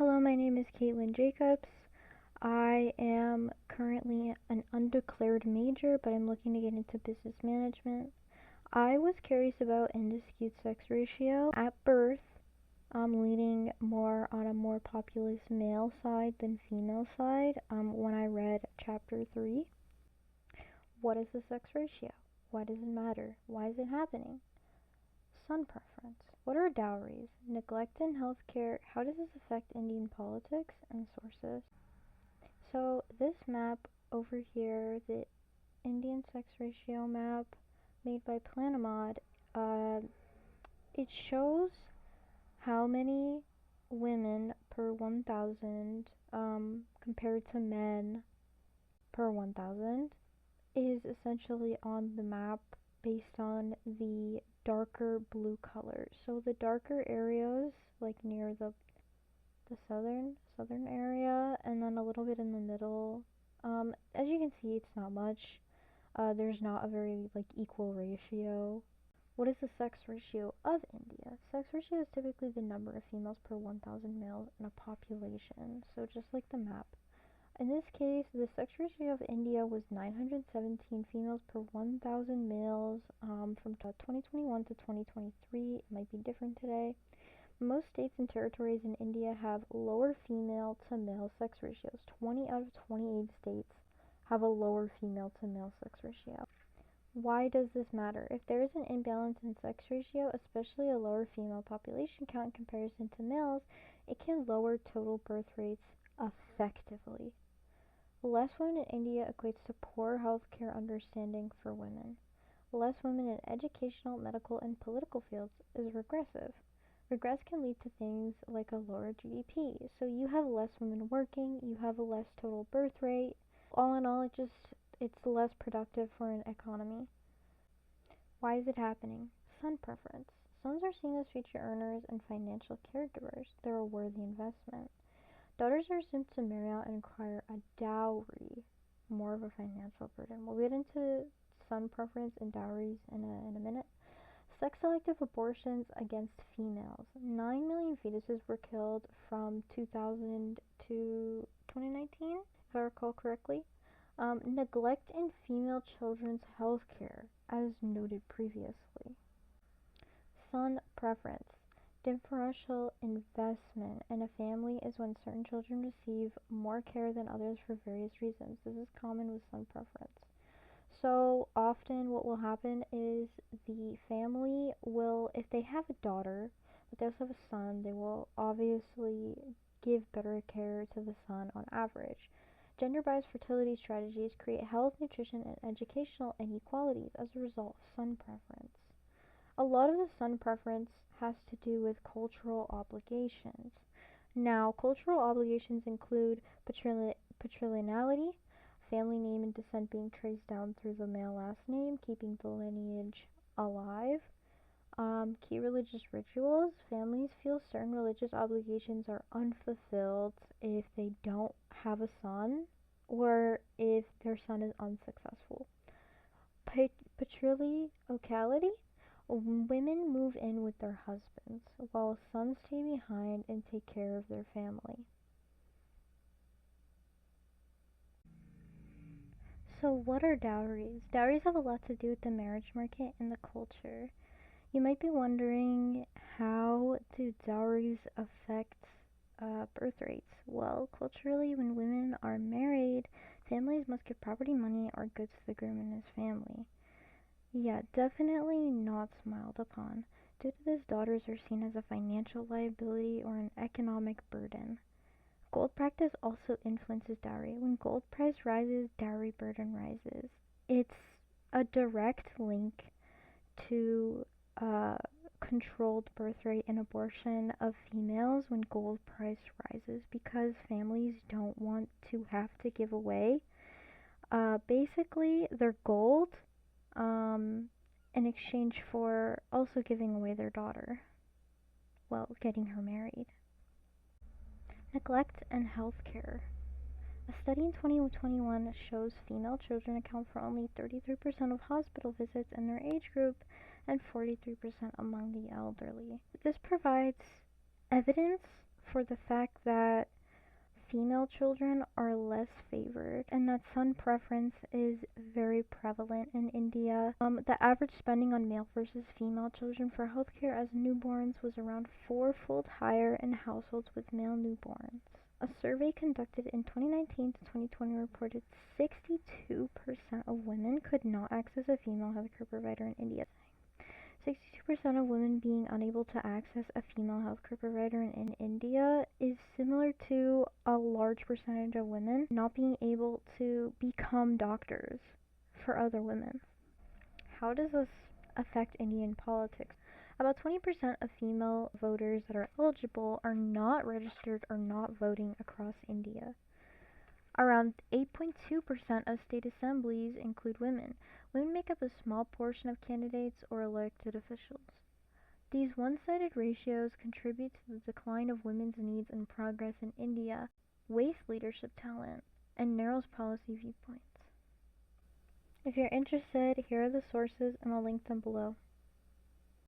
Hello, my name is Katelyn Jacobs. I am currently an undeclared major, but I'm looking to get into business management. I was curious about in the skewed sex ratio at birth, leaning more on a more populous male side than female side. When I read chapter 3, what is the sex ratio? Why does it matter? Why is it happening? Son preference. What are dowries? Neglect in healthcare. How does this affect Indian politics and sources? So this map over here, the Indian sex ratio map made by Planamod, it shows how many women per 1,000 compared to men per 1,000 is essentially on the map based on the darker blue color. So the darker areas, like near the southern area, and then a little bit in the middle. As you can see, it's not much. There's not a very equal ratio. What is the sex ratio of India? Sex ratio is typically the number of females per 1,000 males in a population. So just like the map. In this case, the sex ratio of India was 917 females per 1,000 males from 2021 to 2023. It might be different today. Most states and territories in India have lower female to male sex ratios. 20 out of 28 states have a lower female to male sex ratio. Why does this matter? If there is an imbalance in sex ratio, especially a lower female population count in comparison to males, it can lower total birth rates effectively. Less women in India equates to poor healthcare understanding for women. Less women in educational, medical, and political fields is regressive. Regress can lead to things like a lower GDP. So you have less women working, you have a less total birth rate. All in all, it's less productive for an economy. Why is it happening? Son preference. Sons are seen as future earners and financial caregivers. They're a worthy investment. Daughters are assumed to marry out and require a dowry, more of a financial burden. We'll get into son preference and dowries in a minute. Sex-selective abortions against females. 9 million fetuses were killed from 2000 to 2019, if I recall correctly. Neglect in female children's health care, as noted previously. Son preference. Differential investment in a family is when certain children receive more care than others for various reasons. This is common with son preference. So often what will happen is the family will, if they have a daughter, but they also have a son, they will obviously give better care to the son on average. Gender-biased fertility strategies create health, nutrition, and educational inequalities as a result of son preference. A lot of the son preference has to do with cultural obligations. Now, cultural obligations include patrilineality, family name and descent being traced down through the male last name, keeping the lineage alive. Key religious rituals. Families feel certain religious obligations are unfulfilled if they don't have a son or if their son is unsuccessful. Patriarchality. Women move in with their husbands, while sons stay behind and take care of their family. So what are dowries? Dowries have a lot to do with the marriage market and the culture. You might be wondering, how do dowries affect birth rates? Well, culturally, when women are married, families must give property, money, or goods to the groom and his family. Yeah, definitely not smiled upon. Due to this, daughters are seen as a financial liability or an economic burden. Gold practice also influences dowry. When gold price rises, dowry burden rises. It's a direct link to controlled birth rate and abortion of females when gold price rises, because families don't want to have to give away basically their gold in exchange for also giving away their daughter, well, getting her married. Neglect and healthcare. A study in 2021 shows female children account for only 33% of hospital visits in their age group and 43% among the elderly. This provides evidence for the fact that female children are less favored and that son preference is very prevalent in India. The average spending on male versus female children for healthcare as newborns was around fourfold higher in households with male newborns. A survey conducted in 2019 to 2020 reported 62% of women could not access a female healthcare provider in India. 62% of women being unable to access a female healthcare provider in India is similar to a large percentage of women not being able to become doctors for other women. How does this affect Indian politics? About 20% of female voters that are eligible are not registered or not voting across India. Around 8.2% of state assemblies include women. Women make up a small portion of candidates or elected officials. These one-sided ratios contribute to the decline of women's needs and progress in India, waste leadership talent, and narrows policy viewpoints. If you're interested, here are the sources and I'll link them below.